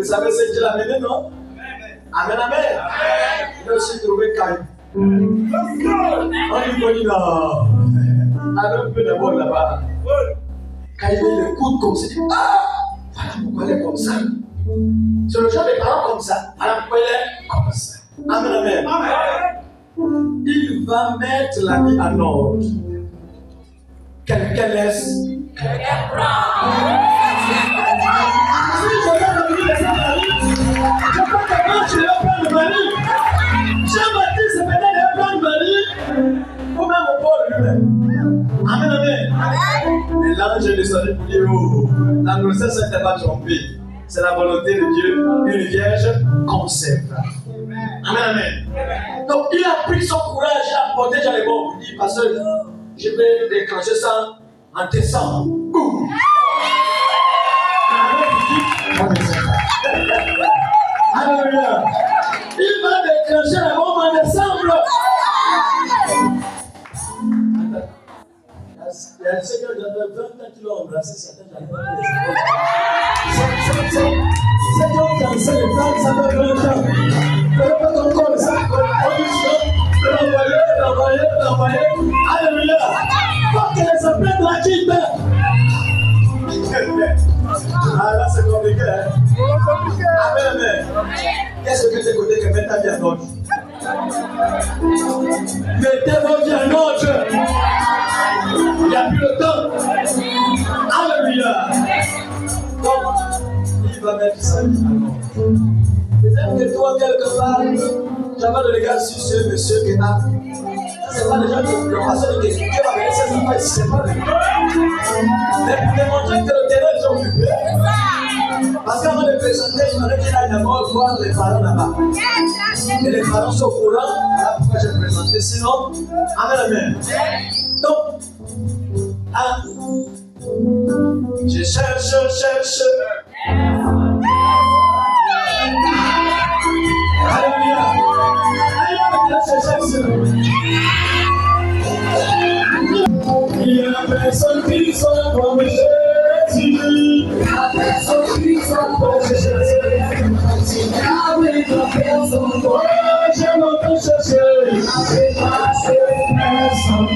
Vous savez ce qu'il a mené, non? Amen, amen. Il a aussi trouvé Caïn. On lui dit non. Alors, un peu de bon là-bas. Caïn, il écoute comme ça. Voilà pourquoi elle est comme ça. C'est le genre de parents comme ça. Voilà pourquoi elle est comme ça. Amen, amen. Il va mettre la vie en ordre. Quelqu'un laisse. Quelqu'un prend. Si je vais devenir de sa famille, je crois que quand je vais prendre le mari, Jean-Baptiste c'est peut-être le plan de mari, ou même au Paul lui-même. Amen, amen. Et l'ange est descendu pour dire, oh, la grossesse n'était pas trompée. C'est la volonté de Dieu, une vierge conserve. Amen, amen. Donc il a pris son courage, il a porté dans les bons. Il dit, pasteur, je vais déclencher ça en décembre. Boum. Alléluia. Il va déclencher la bombe en décembre. Il y a un seigneur qui avait 20 ans qui l'a embrassé, certains n'avaient pas c'est qui ont cancé les femmes, ça fait 20 ans. Ne fais pas ton corps, ça l'envoyer. Alléluia. Faut que les appels de la quitte. Ah là c'est compliqué, hein? Amen, amen. Qu'est-ce que c'est côté que mettre ta vie en ordre? Mettez vos vies en ordre. Il n'y a plus le temps. Alléluia. Donc, il va mettre sa vie en ordre. Peut-être que toi, quelque part, j'avais le regard sur ce monsieur qui a. C'est pas déjà le pasteur qui va venir ses enfants ici, c'est pas lui. Mais pour démontrer que le terrain est occupé. Parce qu'avant de présenter, il fallait qu'il aille d'abord voir les parents là-bas. Et les parents sont au courant, voilà pourquoi j'ai présenté. Sinon, amen, amen. Donc, je cherche. Alléluia. Il y a personne qui soit comme Jésus. Il y a personne qui soit comme Jésus. Il y a personne qui soit je m'entends chercher. Personne.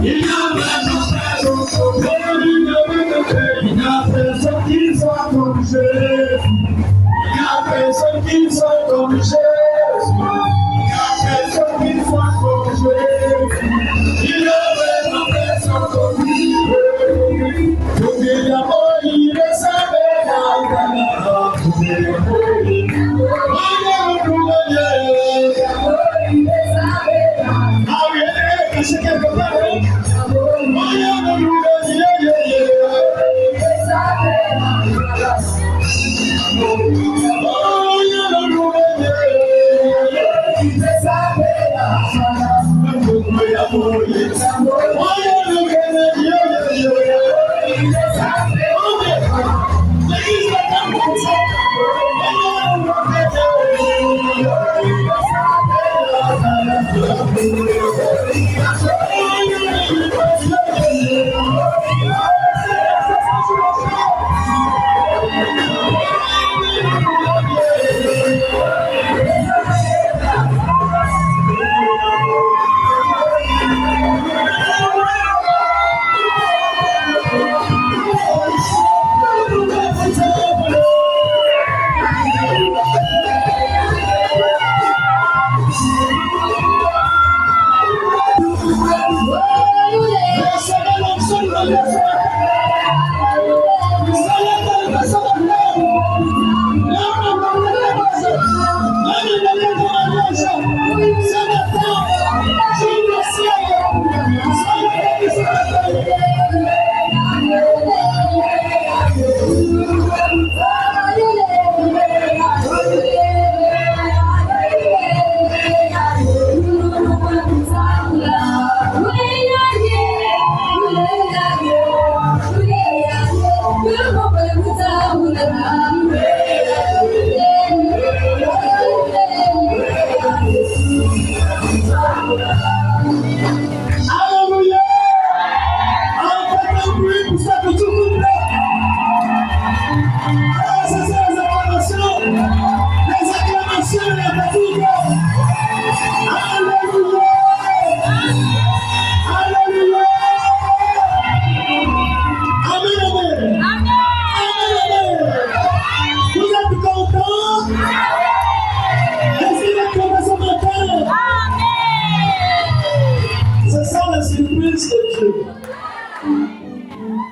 Il y a personne qui soit comme Jésus. Il y a personne qui soit comme Jésus. Il y a personne qui soit comme Jésus. Il y a personne comme lui. Tout est d'amour, il est savait dans tout est d'amour.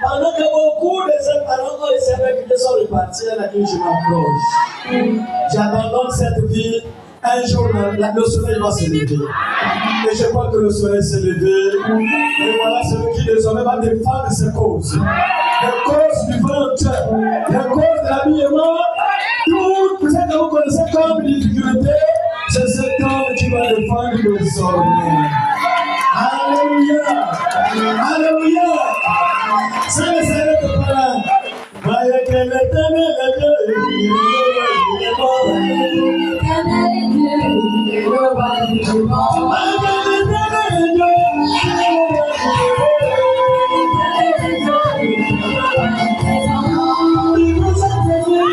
Pendant que beaucoup de ces parents ont essayé de sont repartis, elle a dit je m'approche. J'abandonne cette vie. Un jour, le soleil va se lever. Et je crois que le soleil s'est levé. Et voilà celui qui désormais va défendre ses causes. Les causes du ventre, les causes de l'habillement. Tout ce que vous connaissez comme difficulté, c'est cet homme qui va défendre désormais. Alléluia! Alléluia! Ça ne s'arrête pas là. Voyez que l'Éternel est Dieu. Il est mort. L'éternel est Dieu. Il est roi du monde. Voyez que l'Éternel est Dieu. Il est roi du monde. Il est roi du monde. Il vous a fait Dieu.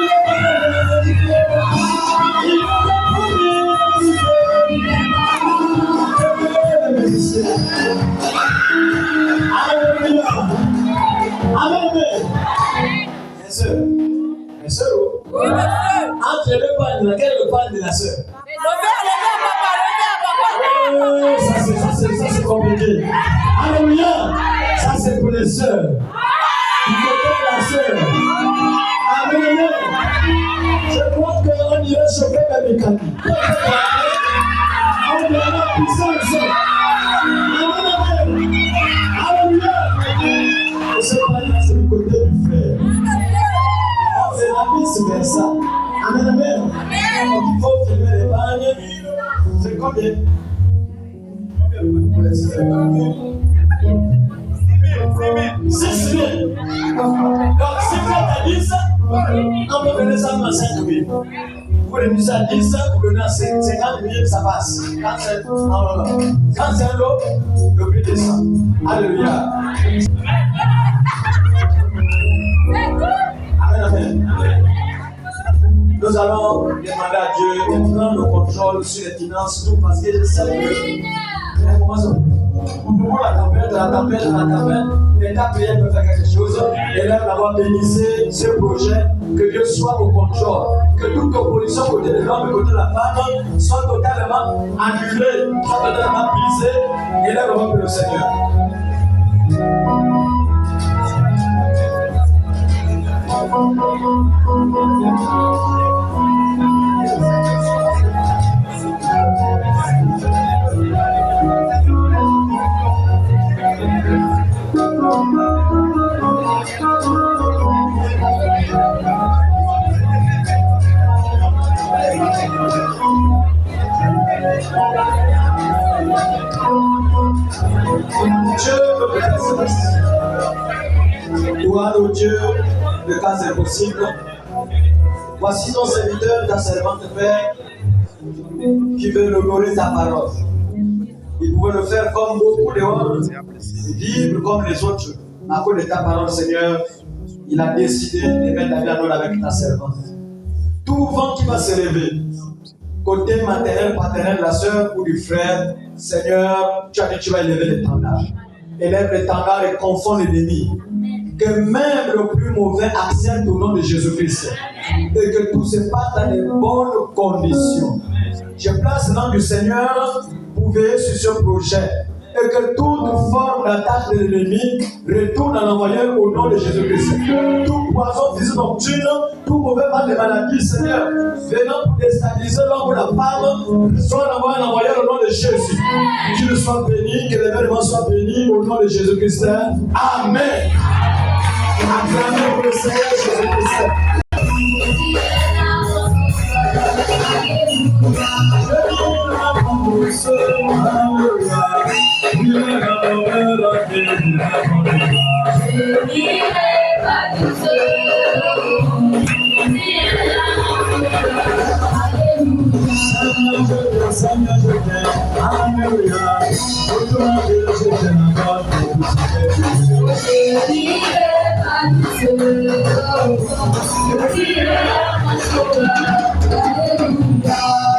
Alléluia. Amen. Mes soeurs. Mes soeurs. Oui, mes soeurs. Entre les deux pannes, laquelle est le panne de la soeur? Le papa. Ça c'est compliqué. Alléluia. Ça c'est pour les soeurs. Du côté de la soeur. Amen. Je crois qu'on irait choquer Baby Kandi. On dirait la puissance. Amen. Alléluia. Ce panier, c'est du côté du frère. C'est la vice-versa. Amen, amen. Donc il faut filmer les pagnes. C'est combien? Combien? 6 000. Donc si vous êtes à 10, on peut donner ça à 5 000. Vous prenez ça à 10, vous donnez à 50 000, ça passe. Quand c'est un lot, le prix descend. Alléluia. Amen, amen. Nous allons demander à Dieu de prendre le contrôle sur les finances, tout parce que je sais que. Comment ça? Pour la tempête, et ta prière peut faire quelque chose. Et là, d'avoir bénissé ce projet, que Dieu soit au contrôle. Que toute opposition côté de l'homme et côté de la femme soit totalement annulée, soit totalement brisée. Et là, on va le Seigneur. Dieu le Père Céleste. Gloire au Dieu, le cas est possible. Voici ton serviteur, ta servante Père, qui veut honorer ta parole. Il pouvait le faire comme beaucoup dehors, vivre comme les autres. À cause de ta parole, Seigneur, il a décidé de mettre la vie avec ta servante. Tout vent qui va se lever, côté maternel, paternel, la soeur ou du frère, Seigneur, tu as dit que tu vas élever l'étendard. Élève l'étendard et confond l'ennemi. Que même le plus mauvais accepte au nom de Jésus-Christ. Et que tout se passe dans les bonnes conditions. Je place le nom du Seigneur pour veiller sur ce projet. Et que toute forme d'attaque de l'ennemi retourne à l'envoyeur au nom de Jésus-Christ. Tout poison physique nocturne, tout mauvais mal de maladie, Seigneur, venant pour déstabiliser l'homme ou la femme, soit envoyé à l'envoyeur au nom de Jésus. Qu'il soit béni, que l'événement soit béni au nom de Jésus-Christ. Amen. Acclamez pour le Seigneur Jésus-Christ.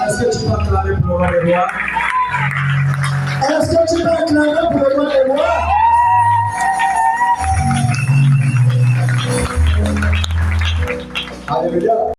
Est-ce que tu vas acclamer pour le roi des rois? Est-ce que tu vas acclamer pour le roi des rois? Alléluia.